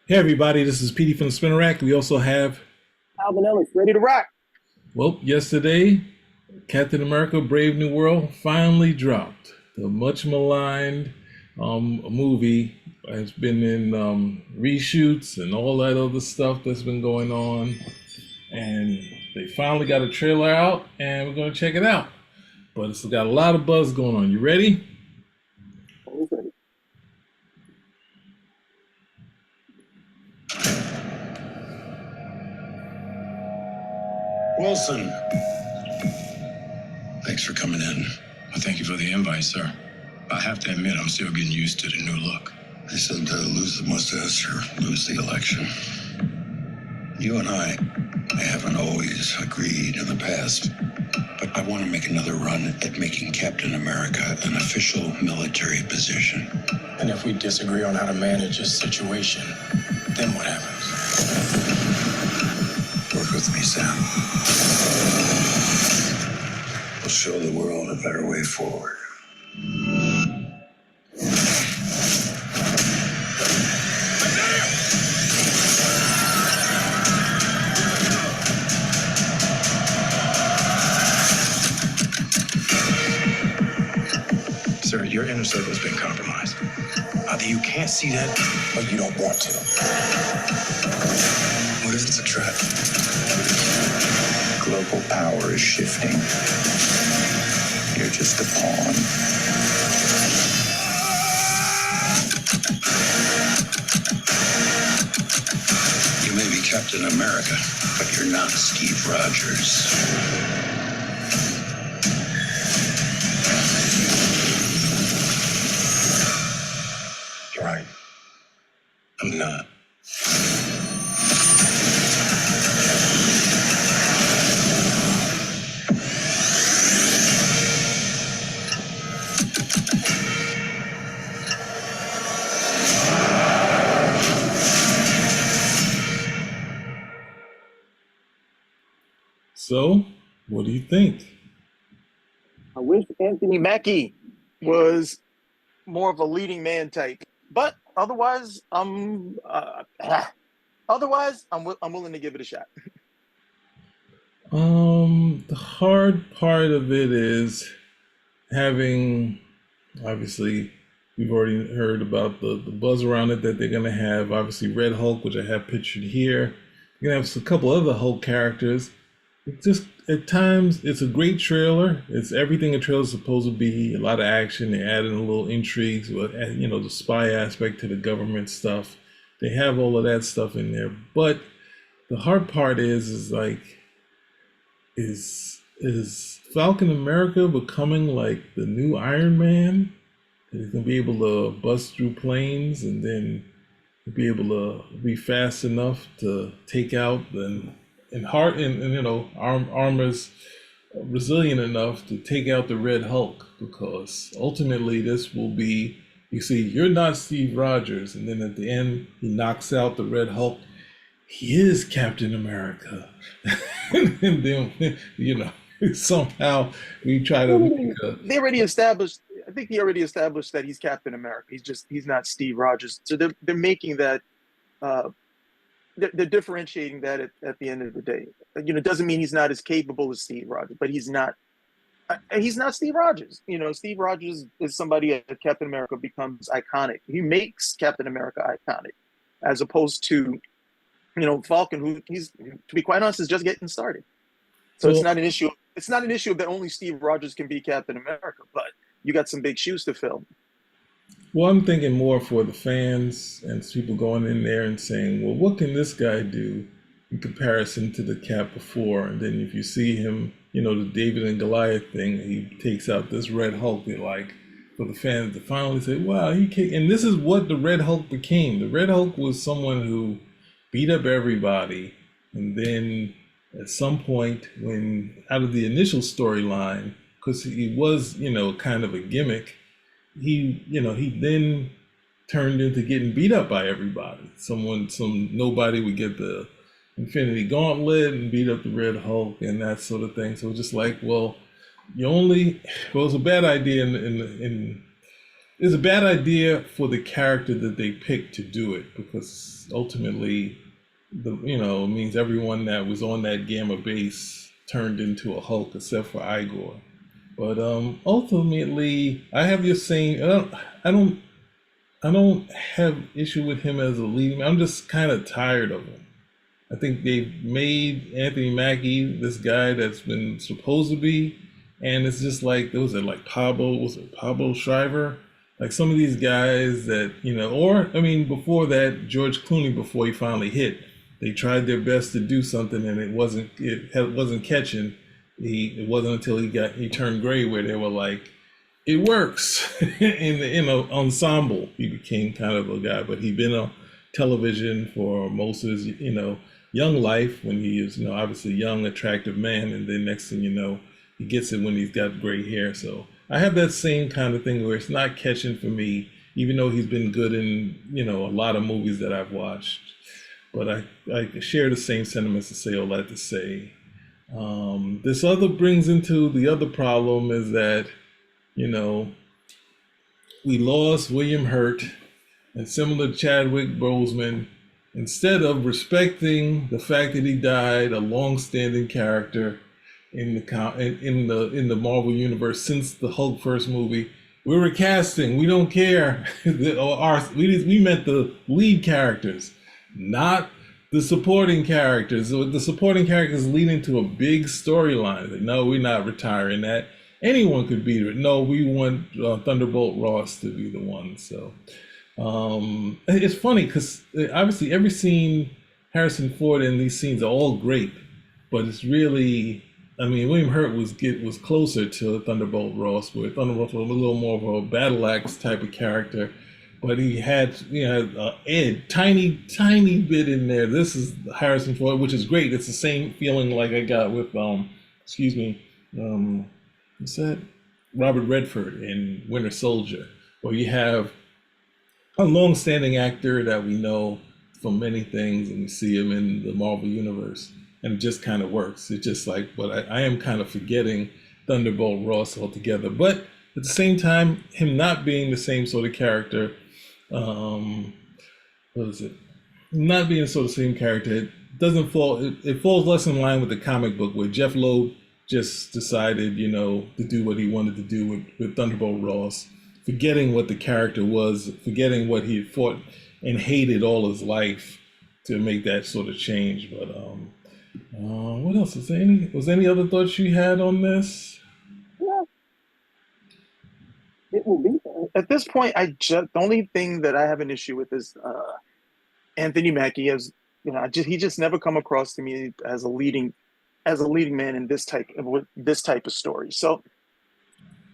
Hey everybody, this is Petey from the Spinner Rack. We also have, Alvin Ellis, ready to rock. well, yesterday, Captain America Brave New World finally dropped. The much maligned movie has been in reshoots and all that other stuff that's been going on. And they finally got a trailer out and we're going to check it out. But it's got a lot of buzz going on. You ready? Always ready. Wilson, thanks for coming in. Well, thank you for the invite, sir. I have to admit, I'm still getting used to the new look. They said lose the mustache or lose the election. You and I haven't always agreed in the past, but I want to make another run at making Captain America an official military position. And if we disagree on how to manage this situation, then what happens? Work with me, Sam. We'll show the world a better way forward. Sir, your inner circle's been compromised. Either you can't see that, or you don't want to. What if it's a trap? Global power is shifting. You're just a pawn. You may be Captain America, but you're not Steve Rogers. You're right. I'm not. So, what do you think? I wish Anthony Mackie was more of a leading man type, but I'm willing to give it a shot. The hard part of it is having, obviously, we've already heard about the buzz around it that they're going to have, obviously, Red Hulk, which I have pictured here. You're going to have a couple other Hulk characters. It just, at times, it's a great trailer. It's everything a trailer's supposed to be, a lot of action. They added a little intrigues, the spy aspect to the government stuff. They have all of that stuff in there. But the hard part is like, is Falcon America becoming like the new Iron Man? He's gonna be able to bust through planes and then be able to be fast enough to take out armor's resilient enough to take out the Red Hulk, because ultimately this will be, you see, you're not Steve Rogers, and then at the end he knocks out the Red Hulk. He is Captain America. And then, somehow we try to make a. They already established. I think he already established that he's Captain America. He's not Steve Rogers. So they're making that. Uh, they're differentiating that at the end of the day. It doesn't mean he's not as capable as Steve Rogers, but he's not. He's not Steve Rogers. Steve Rogers is somebody that Captain America becomes iconic. He makes Captain America iconic, as opposed to Falcon, who he's, to be quite honest, is just getting started. So it's Well, not an issue. It's not an issue that only Steve Rogers can be Captain America, but you got some big shoes to fill. well, I'm thinking more for the fans and people going in there and saying, well, what can this guy do in comparison to the Cap before? And then if you see him, the David and Goliath thing, he takes out this Red Hulk. They're like, for the fans to finally say, wow, he kicked. And this is what the Red Hulk became. The Red Hulk was someone who beat up everybody. And then at some point, when out of the initial storyline, because he was, kind of a gimmick, he then turned into getting beat up by everybody. Some nobody would get the Infinity Gauntlet and beat up the Red Hulk and that sort of thing. So it's just like, well, you only, well, it's a bad idea in it's a bad idea for the character that they picked to do it, because ultimately, it means everyone that was on that gamma base turned into a Hulk except for Igor. But ultimately, I have your same. I don't. I don't have issue with him as a leading. I'm just kind of tired of him. I think they've made Anthony Mackie this guy that's been supposed to be, and it's just like, was it like Pablo? Was it Pablo Schreiber? Like some of these guys that, or I mean, before that, George Clooney, before he finally hit, they tried their best to do something and it wasn't catching. It wasn't until he turned gray where they were like, it works. in an ensemble, he became kind of a guy, but he'd been on television for most of his, young life when he is, obviously a young, attractive man. And then next thing you know, he gets it when he's got gray hair. So I have that same kind of thing where it's not catching for me, even though he's been good in, a lot of movies that I've watched. But I share the same sentiments to say all that to say. This other brings into the other problem is that, we lost William Hurt, and similar to Chadwick Boseman, instead of respecting the fact that he died, a long-standing character in the Marvel universe since the Hulk first movie, we're recasting. We don't care. We meant the lead characters, not the supporting characters. So the supporting characters leading to a big storyline. Like, no, we're not retiring that. Anyone could be it. No, we want Thunderbolt Ross to be the one. So it's funny because obviously every scene Harrison Ford in these scenes are all great, but it's really, William Hurt was closer to Thunderbolt Ross, where Thunderbolt was a little more of a battle axe type of character, but he had Ed, tiny bit in there. This is Harrison Ford, which is great. It's the same feeling like I got with what's that? Robert Redford in Winter Soldier, where you have a long-standing actor that we know from many things, and we see him in the Marvel universe, and it just kind of works. It's just like, but I am kind of forgetting Thunderbolt Ross altogether. But at the same time, him not being the same sort of character, not being sort of the same character, it doesn't fall. It falls less in line with the comic book, where Jeff Loeb just decided, to do what he wanted to do with Thunderbolt Ross, forgetting what the character was, forgetting what he had fought and hated all his life to make that sort of change. But what else? Was there any other thoughts you had on this? Yeah, it will be. At this point, the only thing that I have an issue with is Anthony Mackie. As he just never come across to me as a leading man in this type of story. So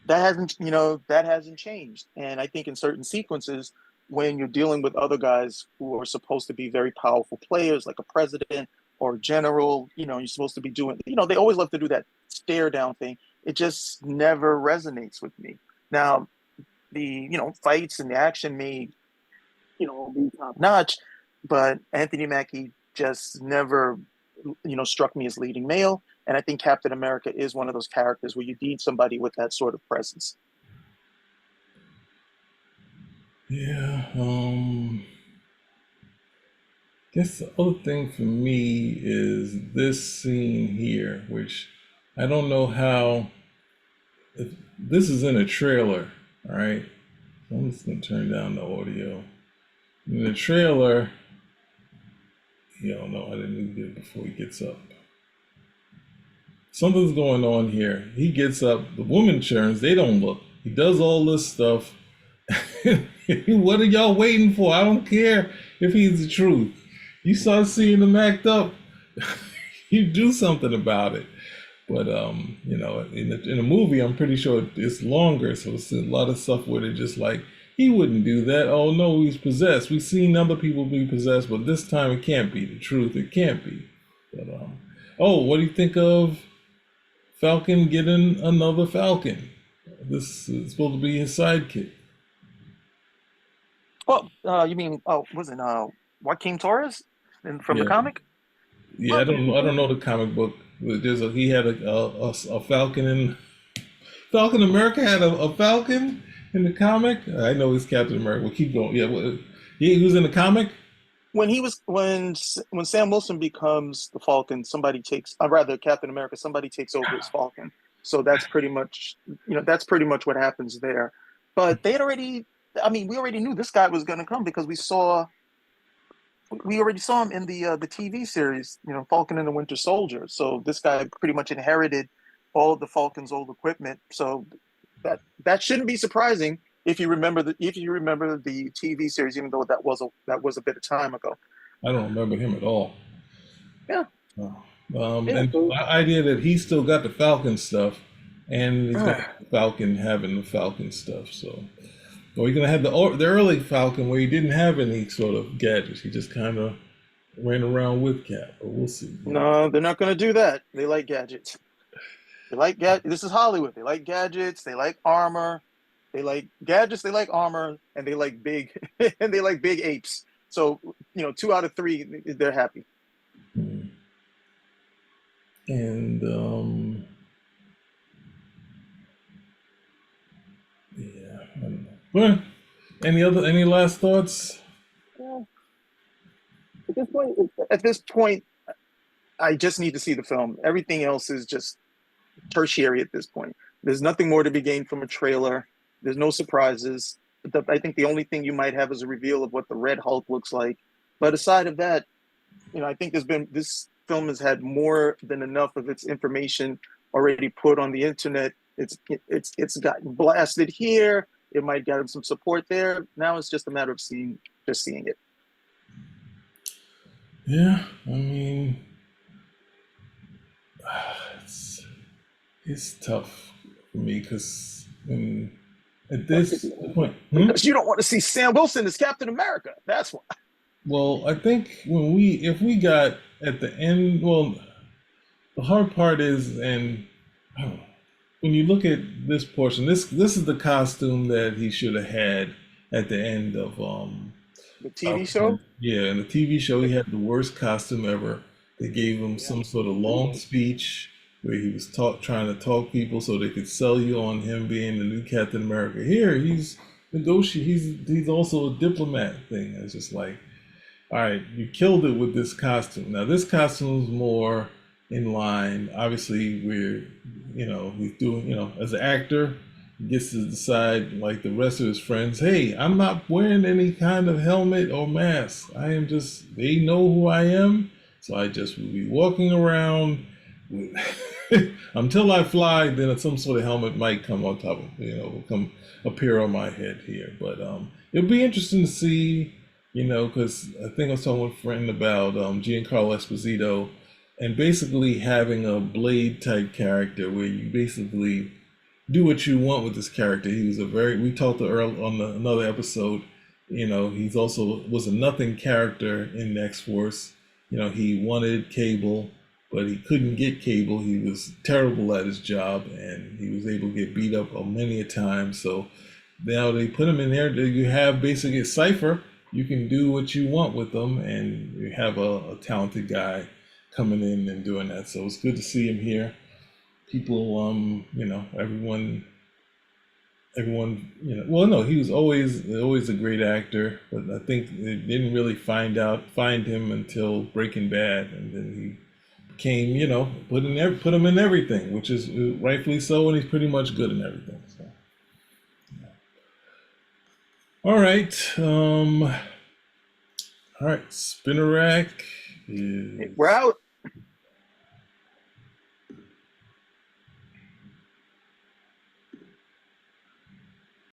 that hasn't changed. And I think in certain sequences, when you're dealing with other guys who are supposed to be very powerful players, like a president or a general, you're supposed to be doing, they always love to do that stare down thing. It just never resonates with me. Now, the, fights and the action may, be top notch, but Anthony Mackie just never, struck me as leading male. And I think Captain America is one of those characters where you need somebody with that sort of presence. Yeah. Guess the other thing for me is this scene here, which I don't know how. If this is in a trailer, all right? So I'm just gonna turn down the audio. In the trailer, no, I didn't even do it before he gets up. Something's going on here. He gets up, the woman turns, they don't look. He does all this stuff. What are y'all waiting for? I don't care if he's the truth. You start seeing him act up, you do something about it. But in a movie, I'm pretty sure it's longer, so it's a lot of stuff where they're just like, he wouldn't do that. Oh no, he's possessed. We've seen other people be possessed, but this time it can't be the truth. It can't be. But what do you think of Falcon getting another Falcon? This is supposed to be his sidekick. Well, you mean, wasn't Joaquin Torres from the comic? Yeah, I don't know the comic book. He had a Falcon, and Falcon America had a Falcon, In the comic, I know he's Captain America. We'll keep going. Yeah, he was in the comic. When Sam Wilson becomes the Falcon, somebody takes, rather Captain America, somebody takes over as Falcon. So that's pretty much, that's pretty much what happens there. But they had already, I mean, we already knew this guy was going to come because we already saw him in the TV series, Falcon and the Winter Soldier. So this guy pretty much inherited all of the Falcon's old equipment. So that shouldn't be surprising if you remember the TV series, even though that was a bit of time ago. I don't remember him at all. Yeah. Oh. Yeah, And so- the idea that he still got the Falcon stuff, and he's got the Falcon having the Falcon stuff. So, or you're gonna have the early Falcon where he didn't have any sort of gadgets. He just kind of ran around with Cap. But we'll see. No, they're not going to do that. They like gadgets. They like This is Hollywood. They like gadgets. They like armor. They like gadgets. They like armor, and they like big and they like big apes. So 2 out of 3, they're happy. Hmm. And yeah, I don't know. Well, any last thoughts? Yeah. At this point, I just need to see the film. Everything else is just tertiary at this point. There's nothing more to be gained from a trailer. There's no surprises. I think the only thing you might have is a reveal of what the Red Hulk looks like. But aside of that, I think this film has had more than enough of its information already put on the internet. It's gotten blasted here. It might get some support there. Now it's just a matter of seeing it. Yeah, I mean, it's tough for me because at this point, Because you don't want to see Sam Wilson as Captain America. That's why. well, I think if we got at the end, well, the hard part is, and I don't know, when you look at this portion, this is the costume that he should have had at the end of The TV show. Yeah, in the TV show, he had the worst costume ever. They gave him some sort of long speech where he was trying to talk people so they could sell you on him being the new Captain America. Here, he's negotiating. He's also a diplomat thing. It's just like, all right, you killed it with this costume. Now this costume is more in line. Obviously, he's doing, as an actor, he gets to decide, like the rest of his friends, hey, I'm not wearing any kind of helmet or mask. They know who I am. So I just will be walking around with, until I fly, then some sort of helmet might come on top of, will come appear on my head here. But it'll be interesting to see, because I think I was talking with a friend about Giancarlo Esposito and basically having a Blade type character where you basically do what you want with this character. He was we talked to Earl on another episode, he's also was a nothing character in X-Force. He wanted Cable, but he couldn't get Cable. He was terrible at his job and he was able to get beat up many a time. So now they put him in there. You have basically a Cypher. You can do what you want with them, and you have a talented guy coming in and doing that. So it's good to see him here. People, everyone, well, no, he was always a great actor, but I think they didn't really find him until Breaking Bad, and then he became, put him in everything, which is rightfully so, and he's pretty much good in everything. So, yeah. All right, Spinner Rack is We're out.